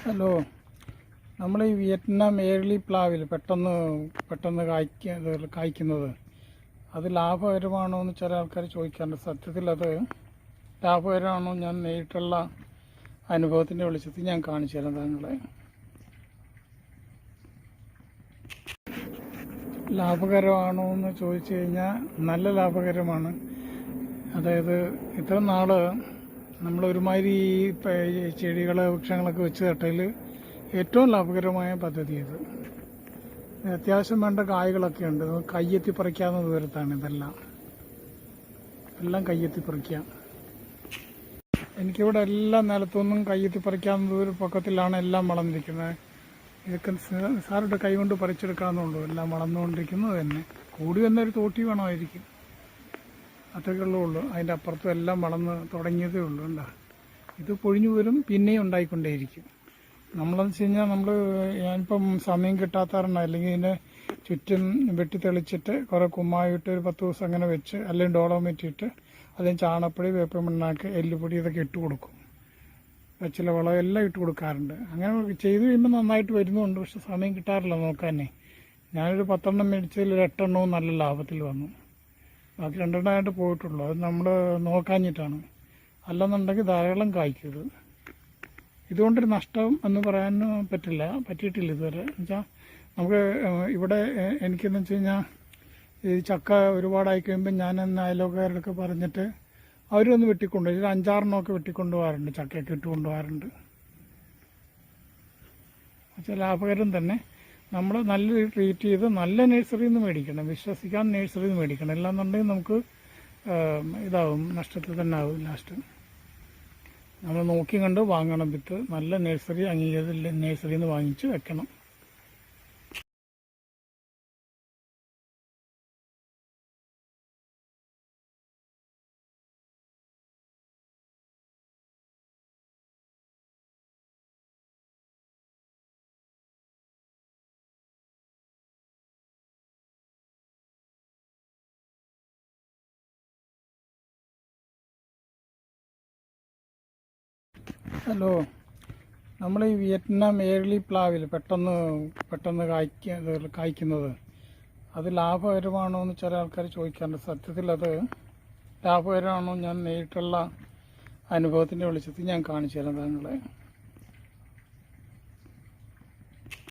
Hello, നമ്മൾ ഈ Vietnam early പ്ലാവിൽ പെട്ടെന്ന് കായ്ക്കുന്നത് അത് ലാഭകരമാണോ എന്ന് ചില ആൾക്കാർ ചോദിക്കാറുണ്ട്. സത്യത്തിൽ അത് ലാഭകരമാണോ ഞാൻ നേരിട്ടുള്ള അനുഭവത്തിൻ്റെ വെളിച്ചത്തിൽ ഞാൻ കാണിച്ചു തരാം താങ്കളെ. ലാഭകരമാണോ എന്ന് ചോദിച്ചു കഴിഞ്ഞാൽ നല്ല ലാഭകരമാണ്. അതായത് ഇത്ര നാൾ നമ്മൾ ഒരുമാതിരി ചെടികൾ വൃക്ഷങ്ങളൊക്കെ വെച്ച് തട്ടയിൽ ഏറ്റവും ലാഭകരമായ പദ്ധതി ഇത്. അത്യാവശ്യം വേണ്ട കായ്കളൊക്കെ ഉണ്ട്. കയ്യെത്തി പറിക്കാവുന്ന ദൂരത്താണ് എല്ലാം കയ്യെത്തി പറിക്കാം. എനിക്കിവിടെ എല്ലാ നിലത്തൊന്നും കയ്യെത്തി പറിക്കാവുന്ന ദൂരം പൊക്കത്തിലാണ് എല്ലാം വളർന്നിരിക്കുന്നത്. ഇതൊക്കെ സാറിൻ്റെ കൈ കൊണ്ട് പറിച്ചെടുക്കാമെന്നുള്ളൂ. എല്ലാം വളർന്നുകൊണ്ടിരിക്കുന്നത് തന്നെ. കൂടി വന്നൊരു തോട്ടി വേണമായിരിക്കും, അത്രയ്ക്കുള്ളേ ഉള്ളൂ. അതിൻ്റെ അപ്പുറത്തും എല്ലാം വളർന്ന് തുടങ്ങിയതേ ഉള്ളൂ. കണ്ടോ, ഇത് പൊഴിഞ്ഞു വരും, പിന്നെയും ഉണ്ടായിക്കൊണ്ടേയിരിക്കും. നമ്മളെന്ന് വെച്ച് കഴിഞ്ഞാൽ ഞാനിപ്പം സമയം കിട്ടാത്തതാണ്. അല്ലെങ്കിൽ ഇതിനെ ചുറ്റും വെട്ടി തെളിച്ചിട്ട് കുറേ കുമ്മായിട്ട് ഒരു 10 ദിവസം അങ്ങനെ വെച്ച്, അല്ലെങ്കിൽ ഡോളോമേറ്റ് ഇട്ട്, അല്ലെങ്കിൽ ചാണപ്പൊടി, വേപ്പമണ്ണാക്ക്, എല്ലുപൊടി ഇതൊക്കെ ഇട്ട് കൊടുക്കും. പച്ചില വളം എല്ലാം ഇട്ട് കൊടുക്കാറുണ്ട്. അങ്ങനെ ചെയ്ത് കഴിയുമ്പോൾ നന്നായിട്ട് വരുന്നുണ്ട്. പക്ഷെ സമയം കിട്ടാറില്ല നോക്കാനേ. ഞാനൊരു 10 മേടിച്ചതിൽ 8 എണ്ണവും നല്ല ലാഭത്തിൽ വന്നു. ബാക്കി 2 എണ്ണമായിട്ട് പോയിട്ടുള്ളൂ. അത് നമ്മൾ നോക്കാഞ്ഞിട്ടാണ്. അല്ലെന്നുണ്ടെങ്കിൽ ധാരാളം കായ്ക്കും. ഇതുകൊണ്ടൊരു നഷ്ടം എന്ന് പറയാൻ പറ്റിയിട്ടില്ല ഇതുവരെ. എന്നുവെച്ചാൽ നമുക്ക് ഇവിടെ എനിക്കെന്ന് വെച്ച് കഴിഞ്ഞാൽ ഈ ചക്ക ഒരുപാടായി കഴിയുമ്പോൾ ഞാൻ അയലോക്കാരോടൊക്കെ പറഞ്ഞിട്ട് അവരൊന്ന് വെട്ടിക്കൊണ്ടുപോയി. ഒരു 5-6 എണ്ണമൊക്കെ വെട്ടിക്കൊണ്ടുപോകാറുണ്ട്, ചക്കയൊക്കെ ഇട്ട് കൊണ്ടുപോകാറുണ്ട്. പക്ഷേ ലാഭകരം തന്നെ. നമ്മൾ നല്ല ട്രീറ്റ് ചെയ്ത് നല്ല നഴ്സറിയിൽ നിന്ന് മേടിക്കണം, വിശ്വസിക്കാൻ നഴ്സറിയിൽ നിന്ന് മേടിക്കണം. അല്ലാന്നുണ്ടെങ്കിൽ നമുക്ക് നഷ്ടത്തിൽ തന്നെ ആവും ലാസ്റ്റ്. നമ്മൾ നോക്കി കണ്ട് വാങ്ങണം വിത്ത്. നല്ല നഴ്സറി അംഗീകൃത നഴ്സറിയിൽ നിന്ന് വാങ്ങിച്ച് വെക്കണം. ഹലോ, നമ്മൾ ഈ വിയറ്റ്നാം ഏർലി പ്ലാവിൽ പെട്ടെന്ന് കായ്ക്കുന്നത് അത് ലാഭകരമാണോ എന്ന് ചില ആൾക്കാർ ചോദിക്കാറുണ്ട്. സത്യത്തിൽ അത് ലാഭകരമാണോ ഞാൻ നേരിട്ടുള്ള അനുഭവത്തിൻ്റെ വെളിച്ചത്തിൽ ഞാൻ കാണിച്ചു തരാം താങ്കളെ.